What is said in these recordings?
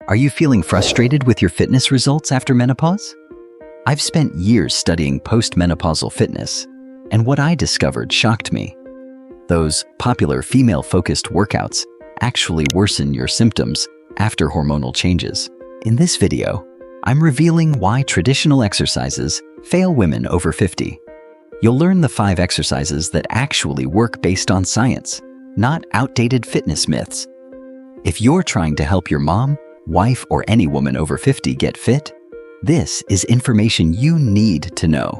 Are you feeling frustrated with your fitness results after menopause? I've spent years studying post-menopausal fitness, and what I discovered shocked me. Those popular female-focused workouts actually worsen your symptoms after hormonal changes. In this video, I'm revealing why traditional exercises fail women over 50. You'll learn the 5 exercises that actually work based on science, not outdated fitness myths. If you're trying to help your mom, wife, or any woman over 50 get fit, this is information you need to know.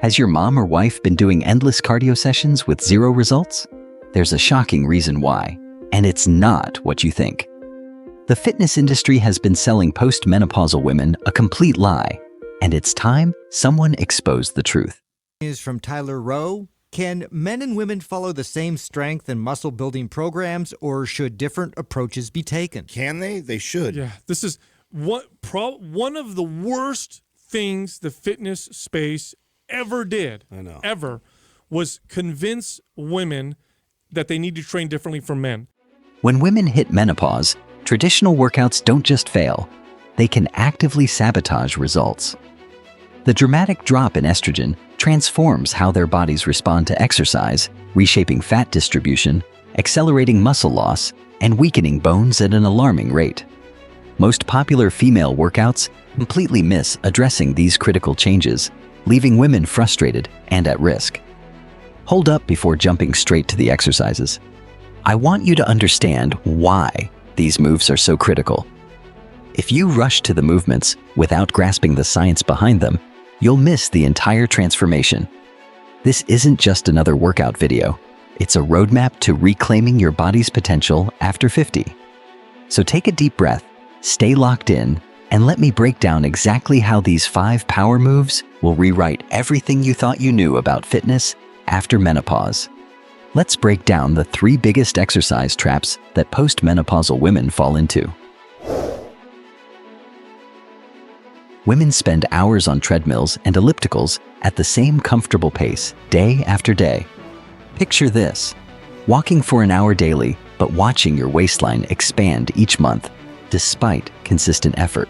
Has your mom or wife been doing endless cardio sessions with 0 results? There's a shocking reason why, and it's not what you think. The fitness industry has been selling post-menopausal women a complete lie, and it's time someone exposed the truth. Is from Tyler Rowe. Can men and women follow the same strength and muscle building programs, or should different approaches be taken? Can they? They should. Yeah, this is one of the worst things the fitness space ever did. I know. Ever was convince women that they need to train differently from men. When women hit menopause, traditional workouts don't just fail, they can actively sabotage results. The dramatic drop in estrogen transforms how their bodies respond to exercise, reshaping fat distribution, accelerating muscle loss, and weakening bones at an alarming rate. Most popular female workouts completely miss addressing these critical changes, leaving women frustrated and at risk. Hold up before jumping straight to the exercises. I want you to understand why these moves are so critical. If you rush to the movements without grasping the science behind them, you'll miss the entire transformation. This isn't just another workout video. It's a roadmap to reclaiming your body's potential after 50. So take a deep breath, stay locked in, and let me break down exactly how these 5 power moves will rewrite everything you thought you knew about fitness after menopause. Let's break down the 3 biggest exercise traps that post-menopausal women fall into. Women spend hours on treadmills and ellipticals at the same comfortable pace, day after day. Picture this: walking for an hour daily, but watching your waistline expand each month, despite consistent effort.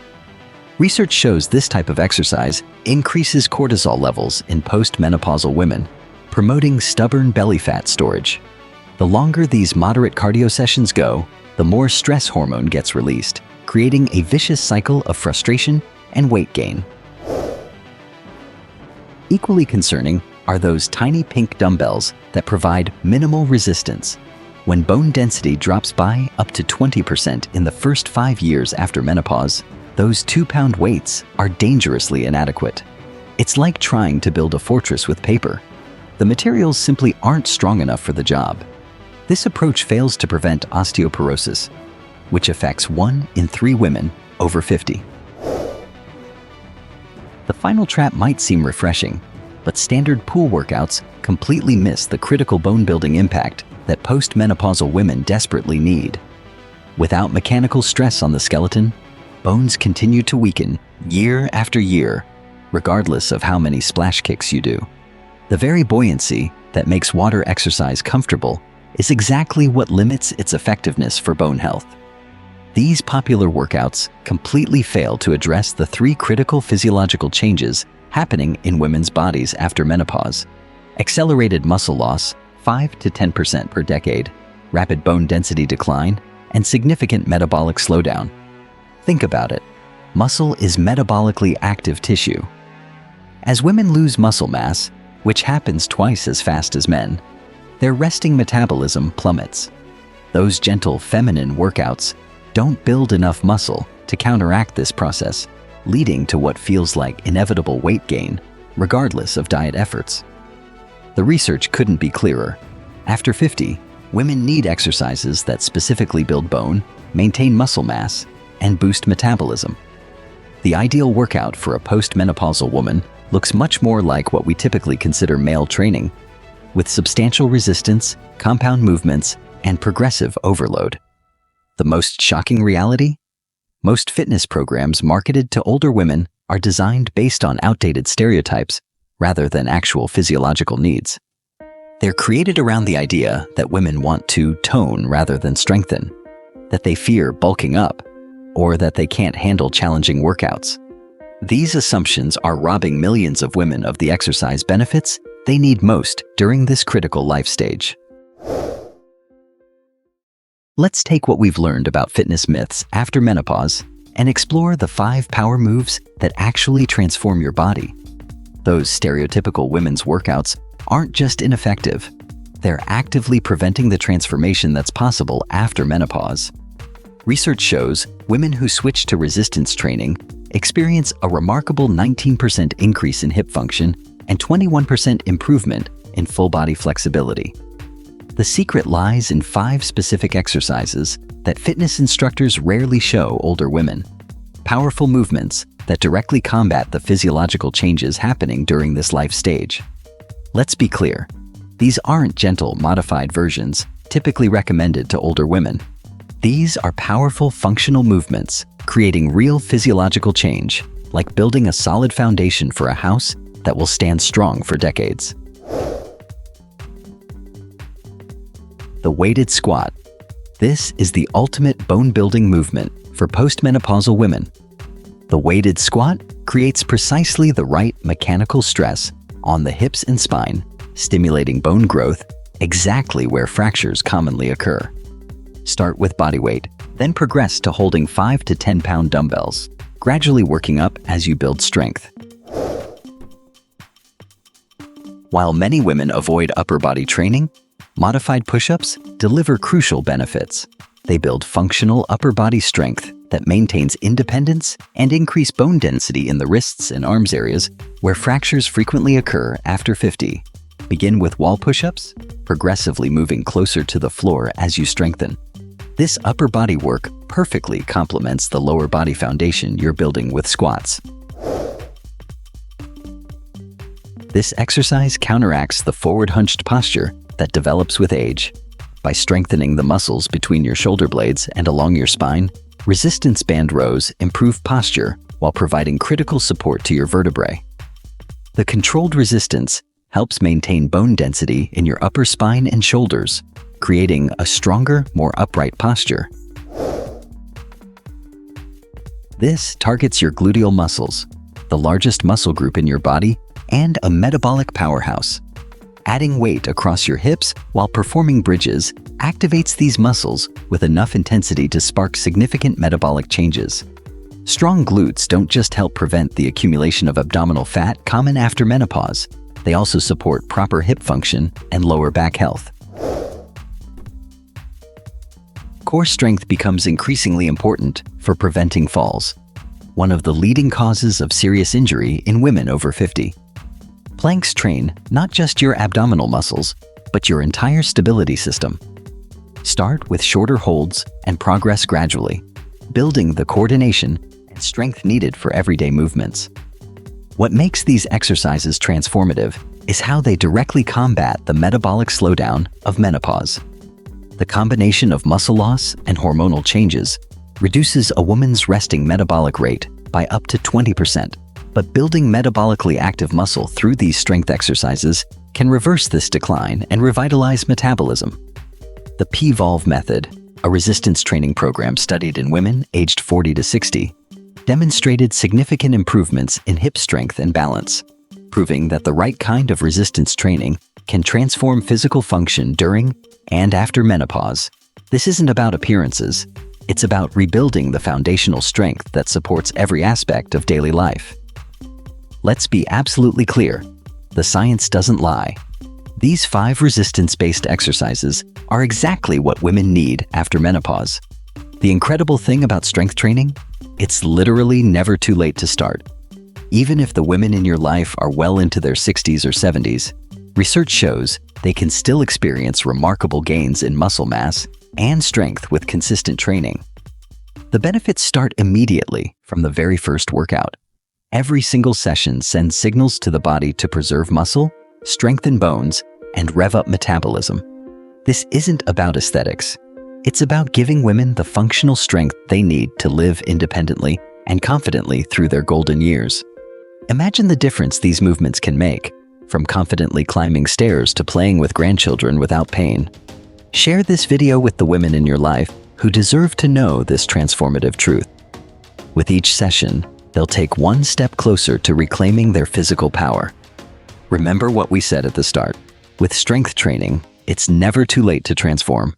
Research shows this type of exercise increases cortisol levels in post-menopausal women, promoting stubborn belly fat storage. The longer these moderate cardio sessions go, the more stress hormone gets released, creating a vicious cycle of frustration and weight gain. Equally concerning are those tiny pink dumbbells that provide minimal resistance. When bone density drops by up to 20% in the first 5 years after menopause, those 2-pound weights are dangerously inadequate. It's like trying to build a fortress with paper. The materials simply aren't strong enough for the job. This approach fails to prevent osteoporosis, which affects 1 in 3 women over 50. The final trap might seem refreshing, but standard pool workouts completely miss the critical bone-building impact that post-menopausal women desperately need. Without mechanical stress on the skeleton, bones continue to weaken year after year, regardless of how many splash kicks you do. The very buoyancy that makes water exercise comfortable is exactly what limits its effectiveness for bone health. These popular workouts completely fail to address the 3 critical physiological changes happening in women's bodies after menopause: accelerated muscle loss, 5 to 10% per decade, rapid bone density decline, and significant metabolic slowdown. Think about it. Muscle is metabolically active tissue. As women lose muscle mass, which happens twice as fast as men, their resting metabolism plummets. Those gentle feminine workouts don't build enough muscle to counteract this process, leading to what feels like inevitable weight gain, regardless of diet efforts. The research couldn't be clearer. After 50, women need exercises that specifically build bone, maintain muscle mass, and boost metabolism. The ideal workout for a post-menopausal woman looks much more like what we typically consider male training, with substantial resistance, compound movements, and progressive overload. The most shocking reality? Most fitness programs marketed to older women are designed based on outdated stereotypes rather than actual physiological needs. They're created around the idea that women want to tone rather than strengthen, that they fear bulking up, or that they can't handle challenging workouts. These assumptions are robbing millions of women of the exercise benefits they need most during this critical life stage. Let's take what we've learned about fitness myths after menopause and explore the 5 power moves that actually transform your body. Those stereotypical women's workouts aren't just ineffective, they're actively preventing the transformation that's possible after menopause. Research shows women who switch to resistance training experience a remarkable 19% increase in hip function and 21% improvement in full body flexibility. The secret lies in 5 specific exercises that fitness instructors rarely show older women. Powerful movements that directly combat the physiological changes happening during this life stage. Let's be clear, these aren't gentle, modified versions typically recommended to older women. These are powerful, functional movements, creating real physiological change, like building a solid foundation for a house that will stand strong for decades. The weighted squat. This is the ultimate bone-building movement for postmenopausal women. The weighted squat creates precisely the right mechanical stress on the hips and spine, stimulating bone growth exactly where fractures commonly occur. Start with body weight, then progress to holding 5 to 10 pound dumbbells, gradually working up as you build strength. While many women avoid upper body training, modified push-ups deliver crucial benefits. They build functional upper body strength that maintains independence and increase bone density in the wrists and arms areas where fractures frequently occur after 50. Begin with wall push-ups, progressively moving closer to the floor as you strengthen. This upper body work perfectly complements the lower body foundation you're building with squats. This exercise counteracts the forward hunched posture that develops with age. By strengthening the muscles between your shoulder blades and along your spine, resistance band rows improve posture while providing critical support to your vertebrae. The controlled resistance helps maintain bone density in your upper spine and shoulders, creating a stronger, more upright posture. This targets your gluteal muscles, the largest muscle group in your body and a metabolic powerhouse. Adding weight across your hips while performing bridges activates these muscles with enough intensity to spark significant metabolic changes. Strong glutes don't just help prevent the accumulation of abdominal fat common after menopause, they also support proper hip function and lower back health. Core strength becomes increasingly important for preventing falls, one of the leading causes of serious injury in women over 50. Planks train not just your abdominal muscles, but your entire stability system. Start with shorter holds and progress gradually, building the coordination and strength needed for everyday movements. What makes these exercises transformative is how they directly combat the metabolic slowdown of menopause. The combination of muscle loss and hormonal changes reduces a woman's resting metabolic rate by up to 20%. But building metabolically active muscle through these strength exercises can reverse this decline and revitalize metabolism. The P-Volve method, a resistance training program studied in women aged 40 to 60, demonstrated significant improvements in hip strength and balance, proving that the right kind of resistance training can transform physical function during and after menopause. This isn't about appearances, it's about rebuilding the foundational strength that supports every aspect of daily life. Let's be absolutely clear, the science doesn't lie. These 5 resistance-based exercises are exactly what women need after menopause. The incredible thing about strength training? It's literally never too late to start. Even if the women in your life are well into their 60s or 70s, research shows they can still experience remarkable gains in muscle mass and strength with consistent training. The benefits start immediately from the very first workout. Every single session sends signals to the body to preserve muscle, strengthen bones, and rev up metabolism. This isn't about aesthetics. It's about giving women the functional strength they need to live independently and confidently through their golden years. Imagine the difference these movements can make, from confidently climbing stairs to playing with grandchildren without pain. Share this video with the women in your life who deserve to know this transformative truth. With each session, they'll take one step closer to reclaiming their physical power. Remember what we said at the start. With strength training, it's never too late to transform.